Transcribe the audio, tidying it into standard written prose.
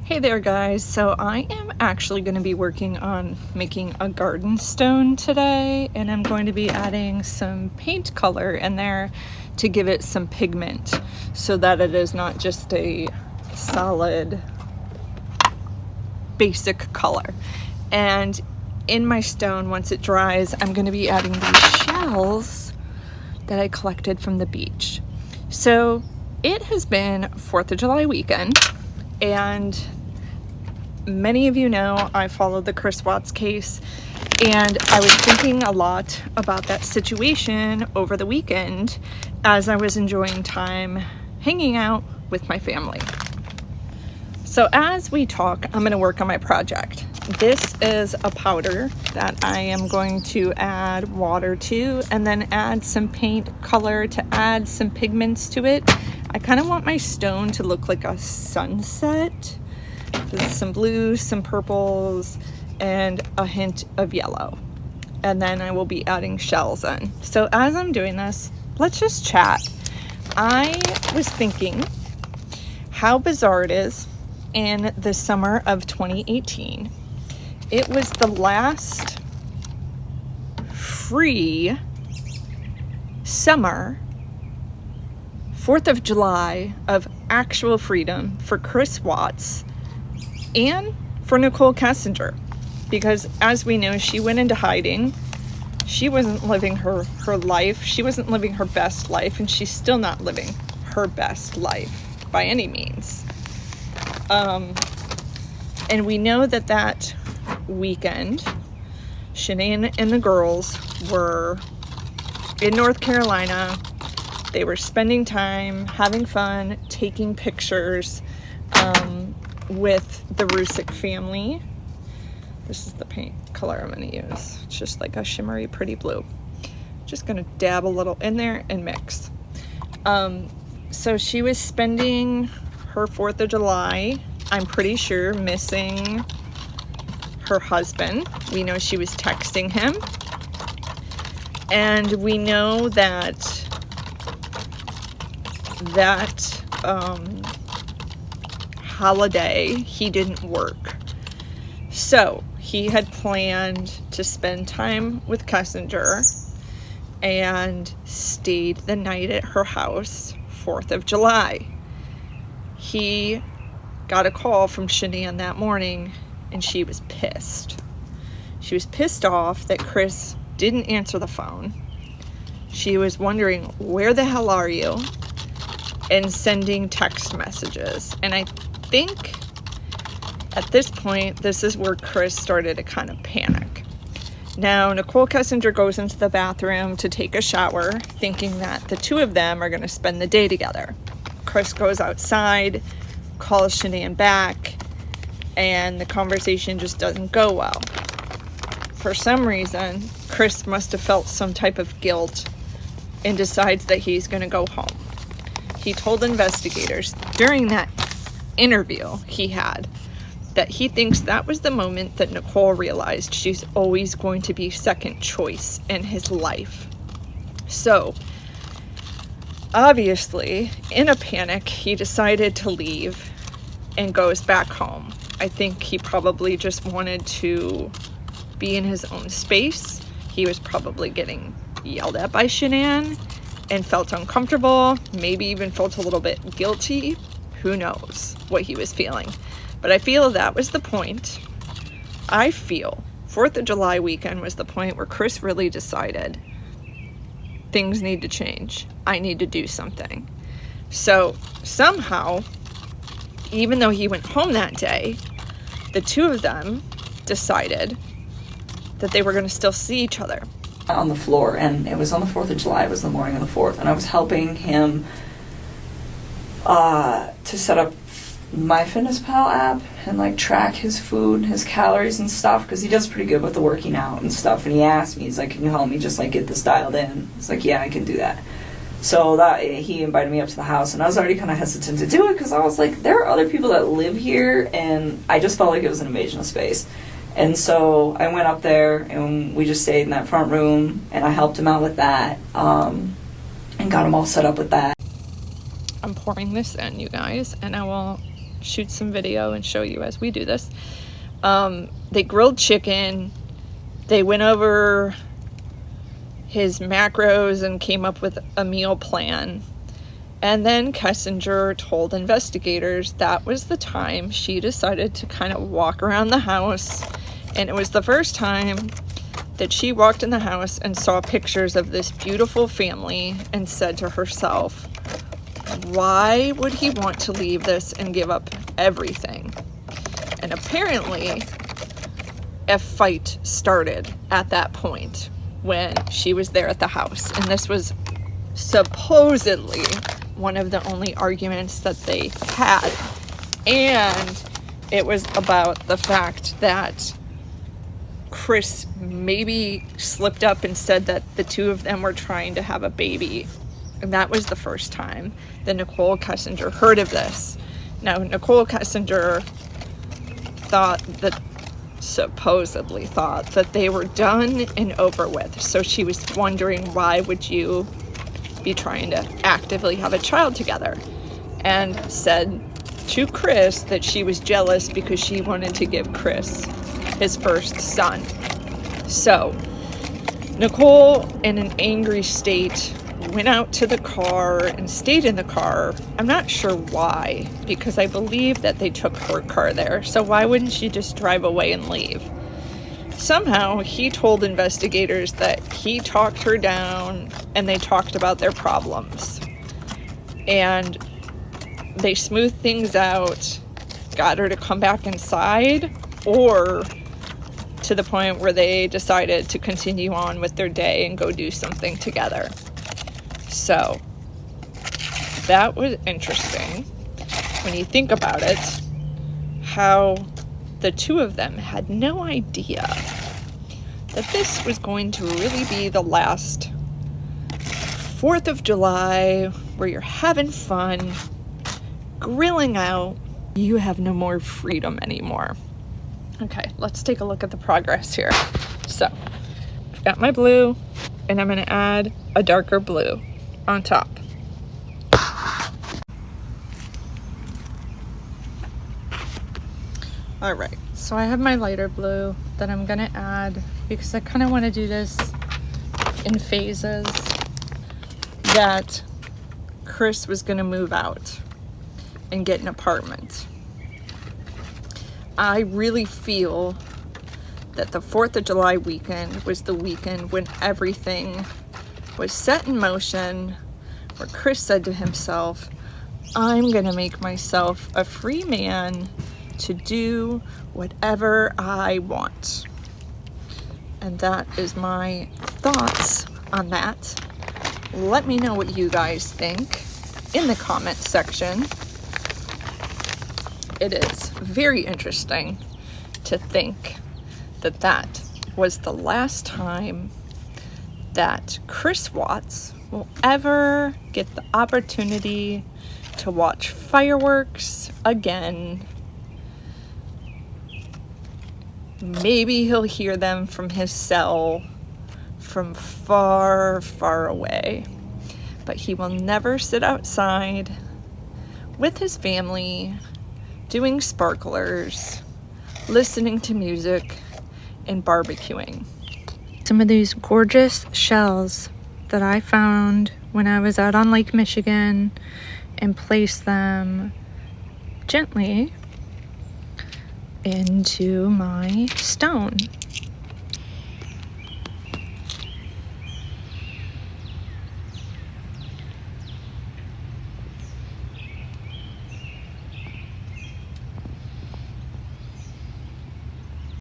Hey there guys, so I am actually going to be working on making a garden stone today, and I'm going to be adding some paint color in there to give it some pigment so that it is not just a solid basic color. And in my stone, once it dries, I'm going to be adding these shells that I collected from the beach. So it has been 4th of July weekend, and many of you know I followed the Chris Watts case, and I was thinking a lot about that situation over the weekend as I was enjoying time hanging out with my family. So as we talk, I'm going to work on my project. This is a powder that I am going to add water to and then add some paint color to add some pigments to it. I kind of want my stone to look like a sunset. There's some blues, some purples, and a hint of yellow. And then I will be adding shells in. So as I'm doing this, let's just chat. I was thinking how bizarre it is in the summer of 2018. It was the last free summer, 4th of July of actual freedom for Chris Watts and for Nicole Kessinger, because as we know, she went into hiding. She wasn't living her life. She wasn't living her best life, and she's still not living her best life by any means. And we know that weekend, Shanann and the girls were in North Carolina. They were spending time, having fun, taking pictures, with the Rusick family. This is the paint color I'm going to use. It's just like a shimmery, pretty blue. Just going to dab a little in there and mix. So she was spending her 4th of July, I'm pretty sure, missing her husband. We know she was texting him. And we know that holiday he didn't work. So he had planned to spend time with Kessinger and stayed the night at her house, 4th of July. He got a call from Shanann that morning, and she was pissed. She was pissed off that Chris didn't answer the phone. She was wondering, where the hell are you? And sending text messages. And I think at this point, this is where Chris started to kind of panic. Now, Nicole Kessinger goes into the bathroom to take a shower, thinking that the two of them are going to spend the day together. Chris goes outside, calls Shanann back, and the conversation just doesn't go well. For some reason, Chris must have felt some type of guilt and decides that he's going to go home. He told investigators during that interview he had that he thinks that was the moment that Nicole realized she's always going to be second choice in his life. So, obviously, in a panic, he decided to leave and goes back home. I think he probably just wanted to be in his own space. He was probably getting yelled at by Shanann and felt uncomfortable, maybe even felt a little bit guilty. Who knows what he was feeling. But I feel that was the point. I feel 4th of July weekend was the point where Chris really decided things need to change. I need to do something. So somehow, even though he went home that day, the two of them decided that they were going to still see each other. On the floor, and it was on the 4th of July. It was the morning of the 4th, and I was helping him to set up MyFitnessPal app and like track his food, his calories and stuff, because he does pretty good with the working out and stuff. And he asked me, he's like, "Can you help me just like get this dialed in?" I was like, "Yeah, I can do that." So that he invited me up to the house, and I was already kind of hesitant to do it because I was like, there are other people that live here, and I just felt like it was an invasion of space. And so I went up there, and we just stayed in that front room, and I helped him out with that, and got him all set up with that. I'm pouring this in, you guys, and I will shoot some video and show you as we do this. They grilled chicken. They went over his macros and came up with a meal plan. And then Kessinger told investigators that was the time she decided to kind of walk around the house. And it was the first time that she walked in the house and saw pictures of this beautiful family and said to herself, why would he want to leave this and give up everything? And apparently, a fight started at that point when she was there at the house. And this was supposedly one of the only arguments that they had. And it was about the fact that Chris maybe slipped up and said that the two of them were trying to have a baby. And that was the first time that Nicole Kessinger heard of this. Now, Nicole Kessinger supposedly thought that they were done and over with. So she was wondering, why would you be trying to actively have a child together? And said to Chris that she was jealous because she wanted to give Chris his first son. So Nicole, in an angry state, went out to the car and stayed in the car. I'm not sure why, because I believe that they took her car there. So why wouldn't she just drive away and leave? Somehow he told investigators that he talked her down and they talked about their problems. And they smoothed things out, got her to come back inside, or to the point where they decided to continue on with their day and go do something together. So that was interesting when you think about it, how the two of them had no idea that this was going to really be the last 4th of July where you're having fun, grilling out. You have no more freedom anymore. Okay, let's take a look at the progress here. So I've got my blue, and I'm going to add a darker blue on top. All right, so I have my lighter blue that I'm going to add because I kind of want to do this in phases. That Chris was going to move out and get an apartment. I really feel that the 4th of July weekend was the weekend when everything was set in motion, where Chris said to himself, I'm gonna make myself a free man to do whatever I want. And that is my thoughts on that. Let me know what you guys think in the comment section. It is very interesting to think that that was the last time that Chris Watts will ever get the opportunity to watch fireworks again. Maybe he'll hear them from his cell from far, far away, but he will never sit outside with his family doing sparklers, listening to music, and barbecuing. Some of these gorgeous shells that I found when I was out on Lake Michigan and placed them gently into my stone.